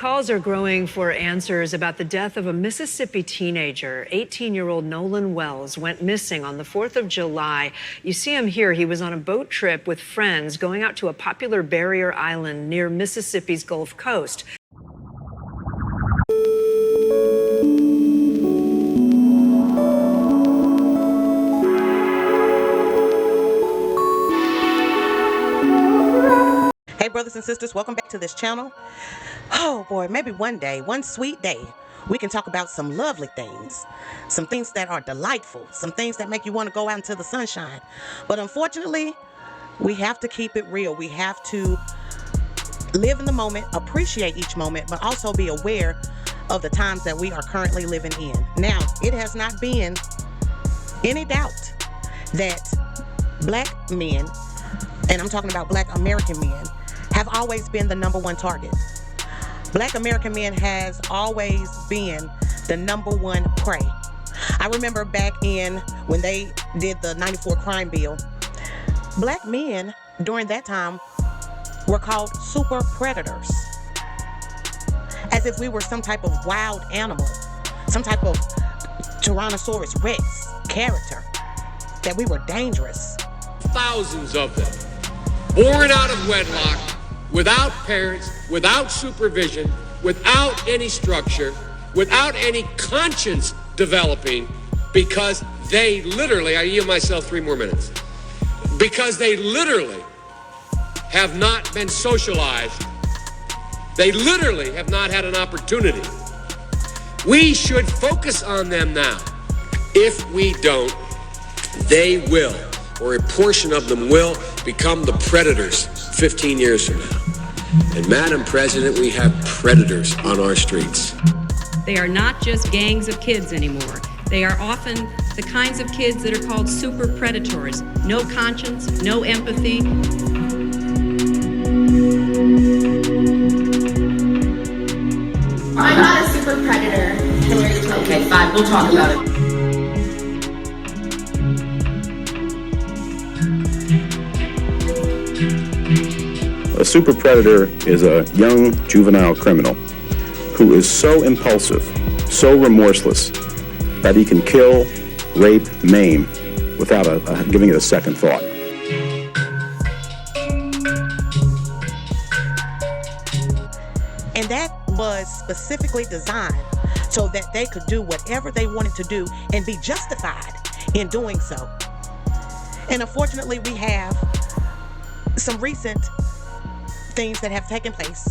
Calls are growing for answers about the death of a Mississippi teenager. 18-year-old Nolan went missing on the 4th of July. You see him here. He was on a boat trip with friends going out to a popular barrier island near Mississippi's Gulf Coast. Hey brothers and sisters, welcome back to this channel. Oh boy, maybe one day, one sweet day, we can talk about some lovely things, some things that are delightful, some things that make you want to go out into the sunshine. But unfortunately, we have to keep it real. We have to live in the moment, appreciate each moment, but also be aware of the times that we are currently living in. Now, it has not been any doubt that black men, and I'm talking about black American men, have always been the #1 target. Black American men has always been the #1 prey. I remember back in when they did the '94 crime bill, black men during that time were called super predators, as if we were some type of wild animal, some type of Tyrannosaurus Rex character, that we were dangerous. Thousands of them, born out of wedlock, without parents, without supervision, without any structure, without any conscience developing, because they literally, I yield myself 3 more minutes, because they literally have not been socialized. They literally have not had an opportunity. We should focus on them now. If we don't, they will, or a portion of them will, become the predators 15 years from now. And Madam President, we have predators on our streets. They are not just gangs of kids anymore. They are often the kinds of kids that are called super predators. No conscience, no empathy. I'm not a super predator. Okay, fine, we'll talk about it. A super predator is a young juvenile criminal who is so impulsive, so remorseless, that he can kill, rape, maim without giving it a second thought. And that was specifically designed so that they could do whatever they wanted to do and be justified in doing so. And unfortunately, we have some recent things that have taken place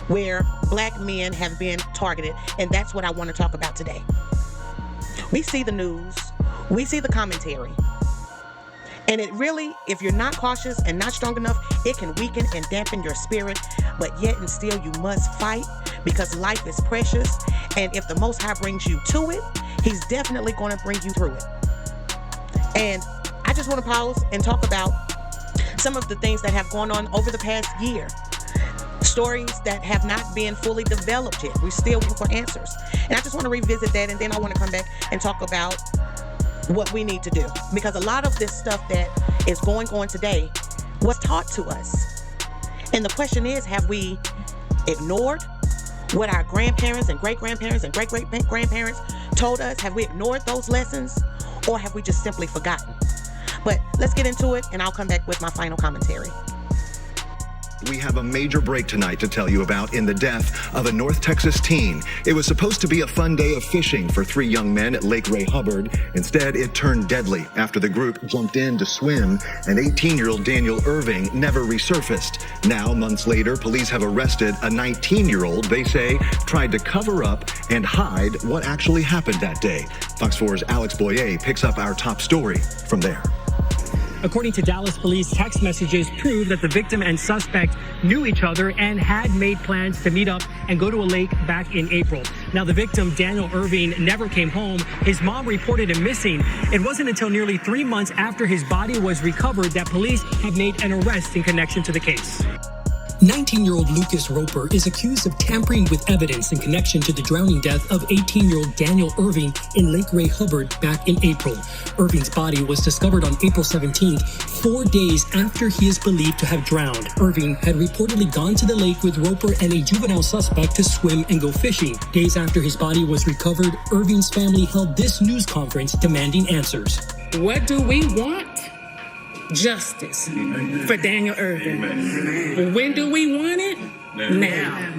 where black men have been targeted, and that's what I want to talk about today. We see the news, we see the commentary, and it really, if you're not cautious and not strong enough, it can weaken and dampen your spirit, but yet and still you must fight, because life is precious, and if the Most High brings you to it, He's definitely going to bring you through it. And I just want to pause and talk about some of the things that have gone on over the past year. Stories that have not been fully developed yet. We're still looking for answers. And I just want to revisit that, and then I want to come back and talk about what we need to do. Because a lot of this stuff that is going on today was taught to us. And the question is, have we ignored what our grandparents and great-grandparents and great-great-grandparents told us? Have we ignored those lessons? Or have we just simply forgotten? But let's get into it, and I'll come back with my final commentary. We have a major break tonight to tell you about in the death of a North Texas teen. It was supposed to be a fun day of fishing for 3 young men at Lake Ray Hubbard. Instead, it turned deadly after the group jumped in to swim, and 18-year-old Daniel Irving never resurfaced. Now, months later, police have arrested a 19-year-old they say tried to cover up and hide what actually happened that day. Fox 4's Alex Boyer picks up our top story from there. According to Dallas police, text messages prove that the victim and suspect knew each other and had made plans to meet up and go to a lake back in April. Now, the victim, Daniel Irving, never came home. His mom reported him missing. It wasn't until nearly 3 months after his body was recovered that police have made an arrest in connection to the case. 19-year-old Lucas Roper is accused of tampering with evidence in connection to the drowning death of 18-year-old Daniel Irving in Lake Ray Hubbard back in April. Irving's body was discovered on April 17th, 4 days after he is believed to have drowned. Irving had reportedly gone to the lake with Roper and a juvenile suspect to swim and go fishing. Days after his body was recovered, Irving's family held this news conference demanding answers. What do we want? Justice for Daniel Irving. When do we want it? Now.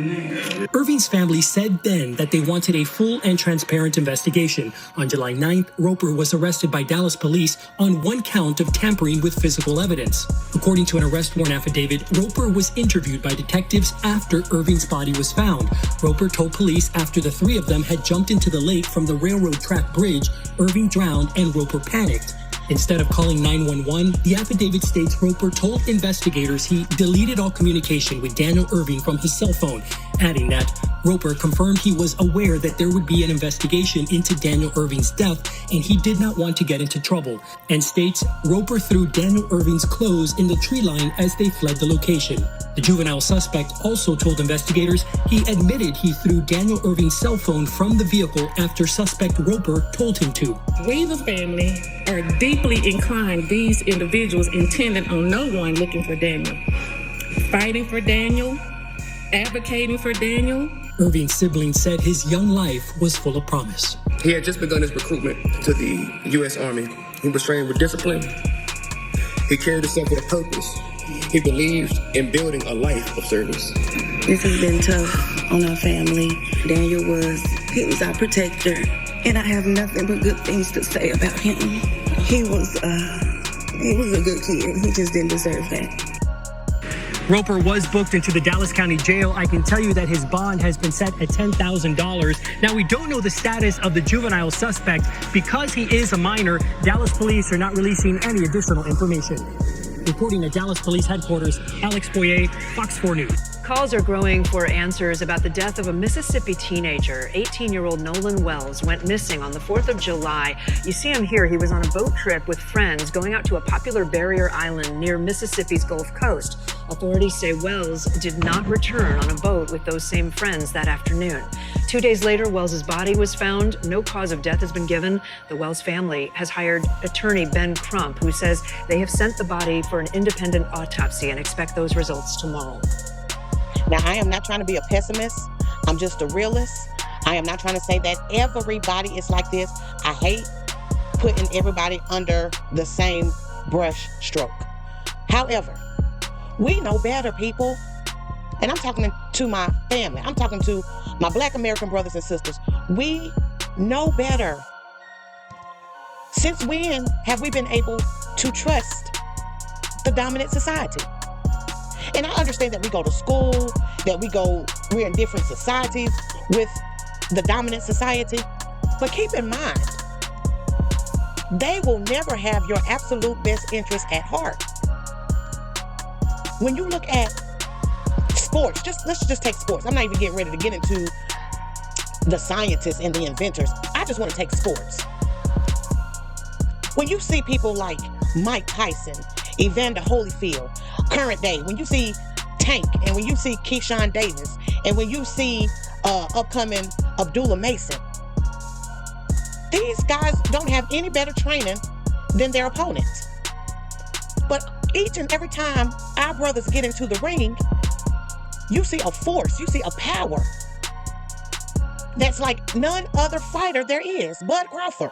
Irving's family said then that they wanted a full and transparent investigation. On July 9th, Roper was arrested by Dallas police on one count of tampering with physical evidence. According to an arrest warrant affidavit, Roper was interviewed by detectives after Irving's body was found. Roper told police after the three of them had jumped into the lake from the railroad track bridge, Irving drowned and Roper panicked. Instead of calling 911, the affidavit states Roper told investigators he deleted all communication with Daniel Irving from his cell phone, adding that Roper confirmed he was aware that there would be an investigation into Daniel Irving's death and he did not want to get into trouble, and states Roper threw Daniel Irving's clothes in the tree line as they fled the location. The juvenile suspect also told investigators he admitted he threw Daniel Irving's cell phone from the vehicle after suspect Roper told him to. We, the family, are deeply inclined these individuals intended on no one looking for Daniel, fighting for Daniel, advocating for Daniel. Irving's siblings said his young life was full of promise. He had just begun his recruitment to the U.S. Army. He was trained with discipline. He carried himself with a purpose. He believed in building a life of service. This has been tough on our family. Daniel he was our protector, and I have nothing but good things to say about him. He was a good kid. He just didn't deserve that. Roper was booked into the Dallas County Jail. I can tell you that his bond has been set at $10,000. Now, we don't know the status of the juvenile suspect. Because he is a minor, Dallas police are not releasing any additional information. Reporting at Dallas Police Headquarters, Alex Boyer, Fox 4 News. Calls are growing for answers about the death of a Mississippi teenager. 18-year-old Nolan Wells went missing on the 4th of July. You see him here. He was on a boat trip with friends going out to a popular barrier island near Mississippi's Gulf Coast. Authorities say Wells did not return on a boat with those same friends that afternoon. 2 days later, Wells's body was found. No cause of death has been given. The Wells family has hired attorney Ben Crump, who says they have sent the body for an independent autopsy and expect those results tomorrow. Now, I am not trying to be a pessimist. I'm just a realist. I am not trying to say that everybody is like this. I hate putting everybody under the same brush stroke. However, we know better, people. And I'm talking to my family. I'm talking to my Black American brothers and sisters. We know better. Since when have we been able to trust the dominant society? And I understand that we go to school, we're in different societies with the dominant society. But keep in mind, they will never have your absolute best interest at heart. When you look at sports, let's just take sports. I'm not even getting ready to get into the scientists and the inventors. I just want to take sports. When you see people like Mike Tyson, Evander Holyfield, current day, when you see Tank, and when you see Keyshawn Davis, and when you see upcoming Abdullah Mason, these guys don't have any better training than their opponents. But each and every time our brothers get into the ring, you see a force, you see a power that's like none other fighter there is. Bud Crawford.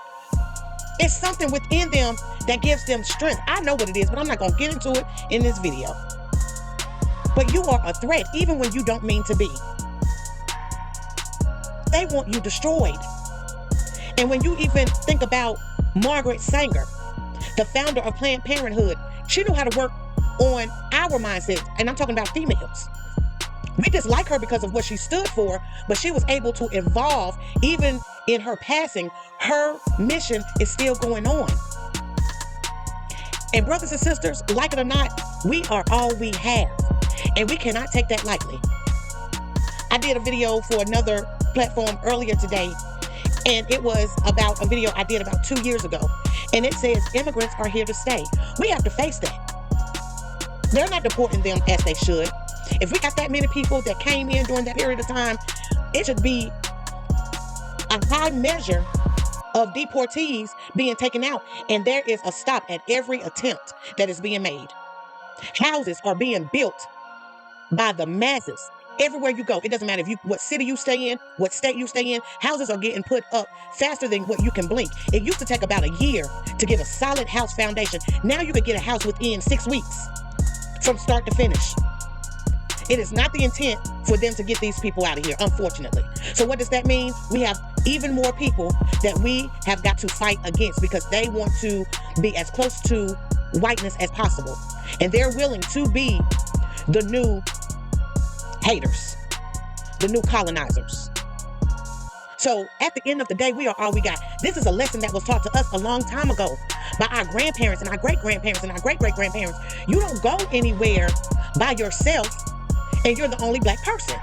It's something within them that gives them strength. I know what it is, but I'm not going to get into it in this video. But you are a threat, even when you don't mean to be. They want you destroyed. And when you even think about Margaret Sanger, the founder of Planned Parenthood, she knew how to work on our mindset, and I'm talking about females. We dislike her because of what she stood for, but she was able to evolve. Even in her passing, her mission is still going on. And brothers and sisters, like it or not, we are all we have, and we cannot take that lightly. I did a video for another platform earlier today, and it was about a video I did about 2 years ago, and it says immigrants are here to stay. We have to face that. They're not deporting them as they should. If we got that many people that came in during that period of time, it should be a high measure of deportees being taken out. And there is a stop at every attempt that is being made. Houses are being built by the masses. Everywhere you go, it doesn't matter what city you stay in, what state you stay in, houses are getting put up faster than what you can blink. It used to take about a year to get a solid house foundation. Now you could get a house within 6 weeks from start to finish. It is not the intent for them to get these people out of here, unfortunately. So what does that mean? We have even more people that we have got to fight against because they want to be as close to whiteness as possible. And they're willing to be the new haters, the new colonizers. So at the end of the day, we are all we got. This is a lesson that was taught to us a long time ago by our grandparents and our great-grandparents and our great-great-grandparents. You don't go anywhere by yourself and you're the only black person.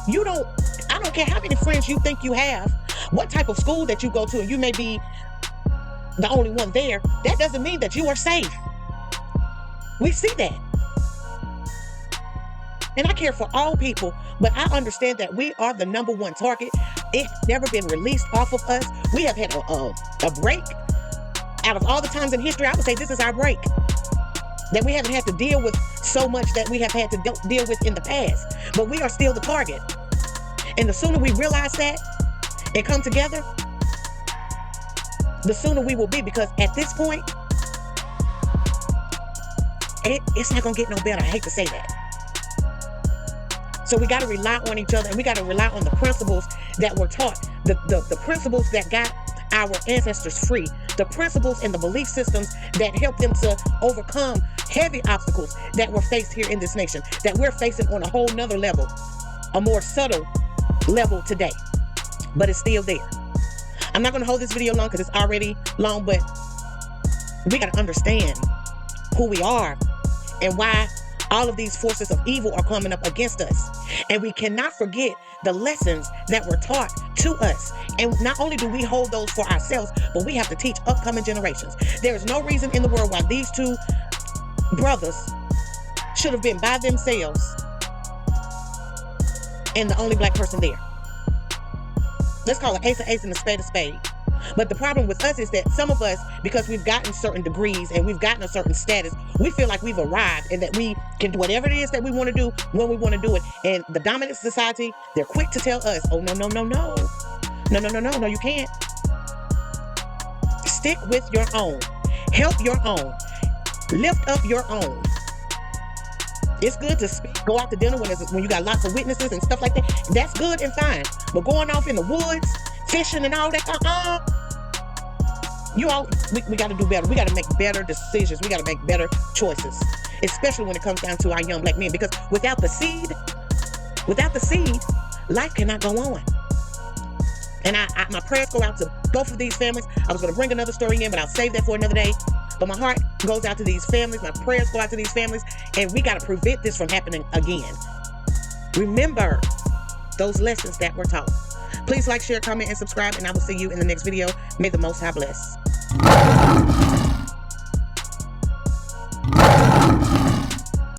I don't care how many friends you think you have, what type of school that you go to, and you may be the only one there, that doesn't mean that you are safe. We see that. And I care for all people, but I understand that we are the #1 target. It's never been released off of us. We have had a break. Out of all the times in history, I would say this is our break. That we haven't had to deal with so much that we have had to deal with in the past. But we are still the target. And the sooner we realize that and come together, the sooner we will be. Because at this point, it's not going to get no better. I hate to say that. So we got to rely on each other, and we got to rely on the principles that were taught, the principles that got our ancestors free, the principles and the belief systems that helped them to overcome heavy obstacles that were faced here in this nation, that we're facing on a whole nother level, a more subtle level today, but it's still there. I'm not going to hold this video long because it's already long, but we got to understand who we are and why all of these forces of evil are coming up against us. And we cannot forget the lessons that were taught to us. And not only do we hold those for ourselves, but we have to teach upcoming generations. There is no reason in the world why these two brothers should have been by themselves and the only black person there. Let's call it ace a ace and a spade. But the problem with us is that some of us, because we've gotten certain degrees and we've gotten a certain status, we feel like we've arrived and that we can do whatever it is that we want to do when we want to do it. And the dominant society, they're quick to tell us, oh, no, you can't. Stick with your own. Help your own. Lift up your own. It's good to speak, go out to dinner when you got lots of witnesses and stuff like that. That's good and fine. But going off in the woods, fishing and all that, we got to do better. We got to make better decisions. We got to make better choices, especially when it comes down to our young black men. Because without the seed, life cannot go on. And my prayers go out to both of these families. I was going to bring another story in, but I'll save that for another day. But my heart goes out to these families. My prayers go out to these families. And we got to prevent this from happening again. Remember those lessons that were taught. Please like, share, comment, and subscribe. And I will see you in the next video. May the Most High bless.